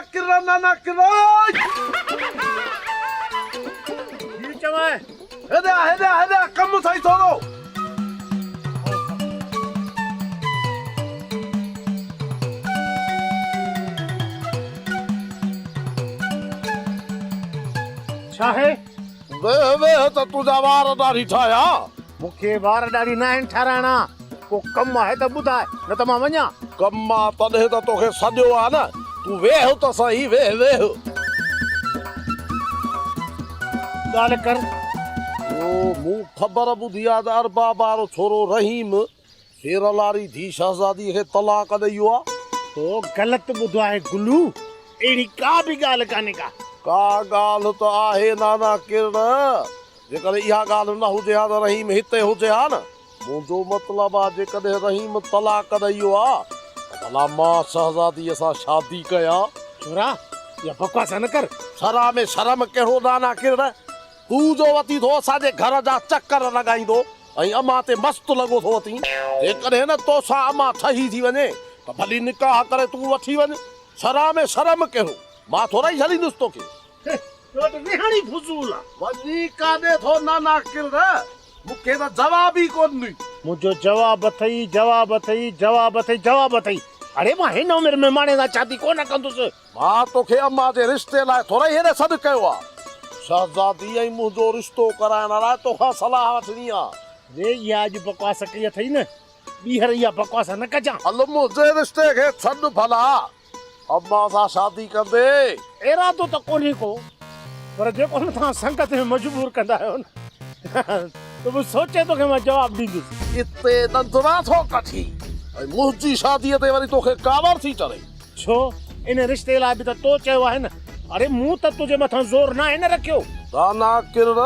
नाना किरण ये चवाए हेदे कम सही थोरो चाहे वे त तुझा वार ॾाढी ठाया मुखे वार ॾाढी न आहिनि ठाराइणा को कम आहे त ॿुधाए न त मां वञा कम आहे तॾहिं त तोखे सॾियो आहे न तूं वेह त सही वेह ॻाल्हि कर मूं ख़बर ॿुधी आहे त अरबाब वारो छोरो रहीम शेरलारी धी शहज़ादी खे तलाक ॾेई वियो आहे तो ग़लति ॿुधो आहे गुलू अहिड़ी का बि ॻाल्हि कान्हे का ॻाल्हि त आहे नाना किरण जेकॾहिं इहा ॻाल्हि न हुजे हा त रहीम हिते हुजे हा न मुंहिंजो मतिलबु आहे जेकॾहिं रहीम तलाक ॾेई वियो आहे त भला मां शहज़ादीअ सां शादी कयां छोरा या बकवास न कर शरा में शर्म कहिड़ो नाना किरण तूं जो वती थो असांजे घर जा चकर लॻाईंदो ऐं अमां ते मस्तु लॻो थो अथई जेकॾहिं न तोसां अमां ठही थी वञे त भली निकाह करे तूं वठी वञ शरा में शर्म कहिड़ो मां थोरा ई छॾींदुसि तोखे विहाणी फुज़ूल आहे वञी काॾे थो नाना किरण मूंखे त जवाब ई कोन ॾी मुंहिंजो जवाब अथई अरे मां हिन उमिरि में माणे सां शादी कोन कंदुसि मां तोखे अम्मा जे रिश्ते लाइ थोरा ई हेॾे सॾु कयो आहे शहज़ादी ऐं मुंहिंजो रिश्तो कराइण लाइ तोखां सलाह वठणी आहे रे इहा अॼु बकवास कई अथई न ॿीहर इहा बकवास न कजां हल मुंहिंजे रिश्ते खे छॾ भला अम्मा सां शादी कंदे इरादो त कोन्हे को पर जेको न तव्हां संगत में मजबूर कंदा आहियो न त पोइ सोचे तोखे मां जवाबु ॾींदुसि इते नंदरा थो कठी ऐं मुंहिंजी शादीअ ते वरी तोखे कावर थी चढ़े छो इन रिश्ते लाइ बि त तो चयो आहे न अरे मूं त तुंहिंजे मथां ज़ोर न आहे न रखियो नाना किरण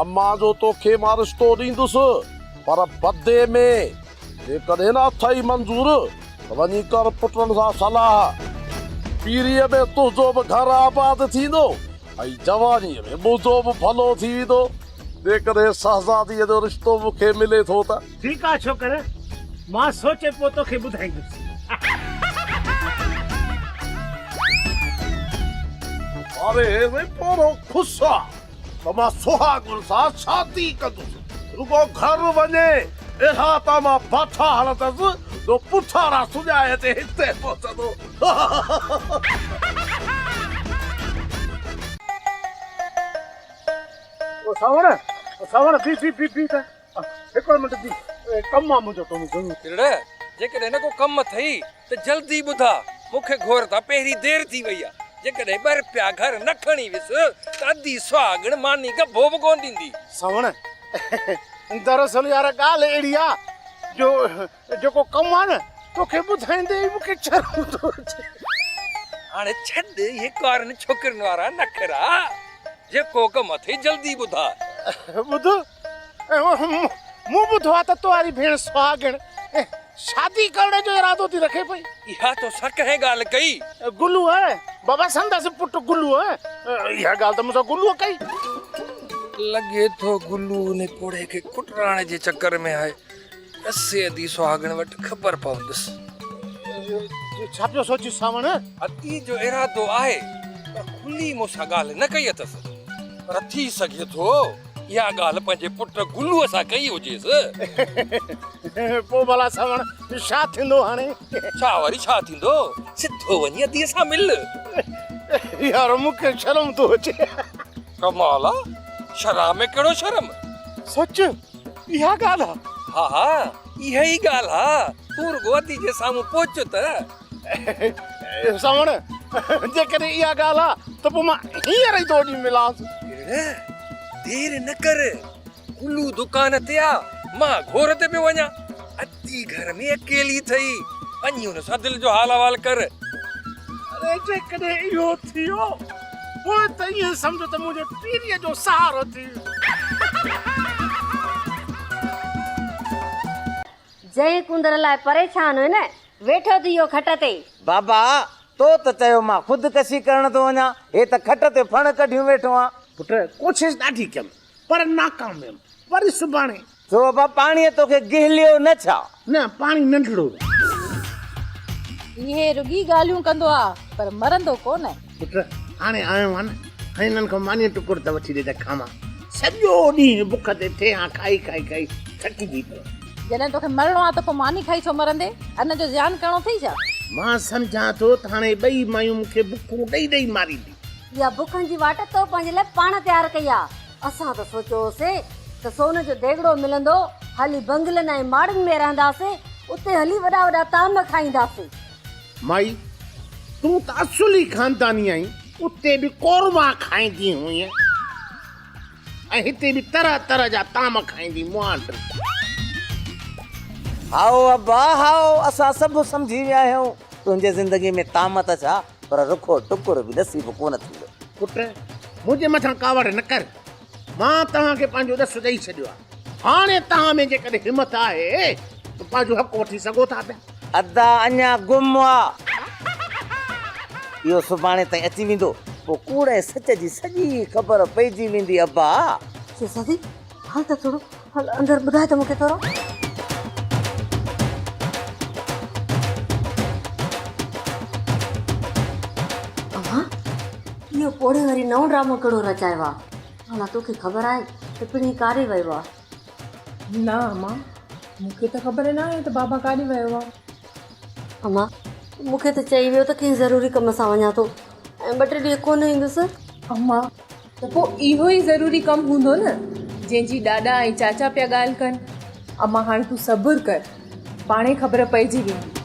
अम्मा जो तोखे मां रिश्तो ॾींदुसि पर बदे में जेकॾहिं न अथई मंज़ूर त वञी कर पुटनि सां सलाह पीरीअ में तुंहिंजो बि घर आबाद थींदो ऐं जवानीअ में मुंहिंजो बि भलो थी वेंदो जेकॾहिं शहज़ादीअ जो रिश्तो मूंखे मिले थो त ठीकु आहे छोकर मां सोचे पोइ तोखे ॿुधाईंदुसि अरे पोरो ख़ुशि आहे त मां सुहागुन सां शादी कंदुसि रुगो घर वञे एहा त मां बाठा हलंदसि जो पुठारा सुञाए ते हिते पहुचंदो सावण बी त हिकिड़ो मिंट बी कमु आहे मुंहिंजो तूं किरण जेकॾहिं न को कमु अथई त जल्दी ॿुधा मूंखे घोर त पहिरीं देरि थी वई आहे जेकॾहिं ॿ रुपया घर न खणी वियुसि त अधी सुहागण मानी गभो बि कोन ॾींदी सावण दरअसल यार ॻाल्हि अहिड़ी आहे जो जेको कमु आहे न तोखे ॿुधाईंदे ई मूंखे शर्म थो अचे हाणे छॾ इहे कुंवारनि छोकिरनि वारा नखरा जेको कमु अथई जल्दी ॿुधा ॿुध मूं ॿुधो आहे त तुंहिंजी भेण सुहागण शादी करण जो इरादो थी रखे पई इहा तो सा कंहिं ॻाल्हि कई गुलू है बाबा संदसि पुट गुलू है इहा ॻाल्हि त मूंसां गुलूअ कई लॻे थो गुलू ने कोड़े खे कुटराणे जे चक्कर में आहे असे अधी सुहागण वटि ख़बर पवंदुसि छा पियो सोची सावण अती जो इरादो आहे त खुली मूंसां ॻाल्हि न कई अथसि पर थी सघे थो इहा ॻाल्हि पंहिंजे पुट गुलूअ सां कई हुजेसि पोइ भला सावण छा थींदो हाणे छा वरी छा थींदो सिधो वञी अधीअ सां मिल यार मूंखे शर्म थो अचे कमाल आहे शराब में कहिड़ो शर्म सच इहा ॻाल्हि आहे हा हा इहा ई ॻाल्हि आहे तूं रुगो अधी जे साम्हूं पहुचो त सावण जेकॾहिं इहा ॻाल्हि आहे त पोइ मां हींअर ई तोड़ी मिलांसि देर न कर गुलू दुकान ते आहे मां घोर ते पियो वञा अधी घर में अकेली थई वञी हुन सां दिलि जो हाल अहवाल कर अरे जेकॾहिं इहो थियो पोइ त ईअं सम्झो त मुंहिंजे पीरीअ जो सहारो थी जंहिं कुंदर लाइ परेशान हुई न वेठो थी वियो खट ते बाबा तो त चयो मां ख़ुदि करण थो वञा हे त खट ते फण कढियूं वेठो आहे पुट कोशिशि ॾाढी कयमि पर नाकामयाबु वरी सुभाणे छो बाबा पाणीअ तोखे गिहलियो न छा न पाणी नंढड़ो इहे रुगी ॻाल्हियूं कंदो आहे पर मरंदो कोन। पुट हाणे आयो आहे न, हाणे हिननि खां मानी टुकुर त वठी ॾे त खावां। सॼो ॾींहुं बुख ते थियां खाई खाई खाई थकिजी पियो। जॾहिं तोखे मरणो आहे त पोइ मानी खाई छो मरंदे? अन्न जो ध्यानु करिणो अथई छा? मां सम्झां थो त हाणे ॿई मायूं मूंखे बुखूं ॾेई ॾेई मारींदी। इहा बुखनि जी वाट तो पंहिंजे लाइ पाण तयारु कई आहे। असां त सोचियोसीं त सोन जो देगड़ो मिलंदो, हली बंगलनि ऐं माड़नि में रहंदासीं, उते हली वॾा वॾा ताम खाईंदासीं। माई तूं त असुली खानदानी आहीं, उते बि कोरमा खाईंदी हुई ऐं हिते बि तरह तरह जा ताम खाईंदी मूं वटि। हाओ अब्बा हाओ, असां सभु सम्झी विया आहियूं। तुंहिंजे ज़िंदगी में ताम त छा, पर रुखो टुकुर बि नसीब कोन थींदो। पुट मुंहिंजे मथां कावड़ न कर। मां तव्हांखे पंहिंजो ॾस ॾेई छॾियो आहे। हाणे तव्हां में जेकॾहिं हिमत आहे त पंहिंजो हक़ वठी सघो था पिया। अदा अञा गुम आहे, इहो सुभाणे ताईं अची वेंदो, पोइ कूड़ ऐं सच जी सॼी ख़बर पइजी वेंदी। अब्बा शेसादी हल त थोरो, हल अंदरि ॿुधाए त मूंखे थोरो। अम्मा इहो पोड़े वरी नओं ड्रामो कहिड़ो रचायो आहे? भला तोखे ख़बर आहे त पिणी कारे वियो आहे? न अम्मा, मूंखे त ख़बर न आहे त बाबा काॾे वियो आहे। अम्मा मूंखे त चई वियो त कंहिं ज़रूरी कम सां वञा थो ऐं 2-3 ॾींहं कोन ईंदुसि। अम्मा त पोइ इहो ई ज़रूरी कमु हूंदो न जंहिंजी ॾाॾा ऐं चाचा पिया ॻाल्हि कनि। अम्मा हाणे तूं सब्र कर, पाणे ख़बर पइजी वेंदी।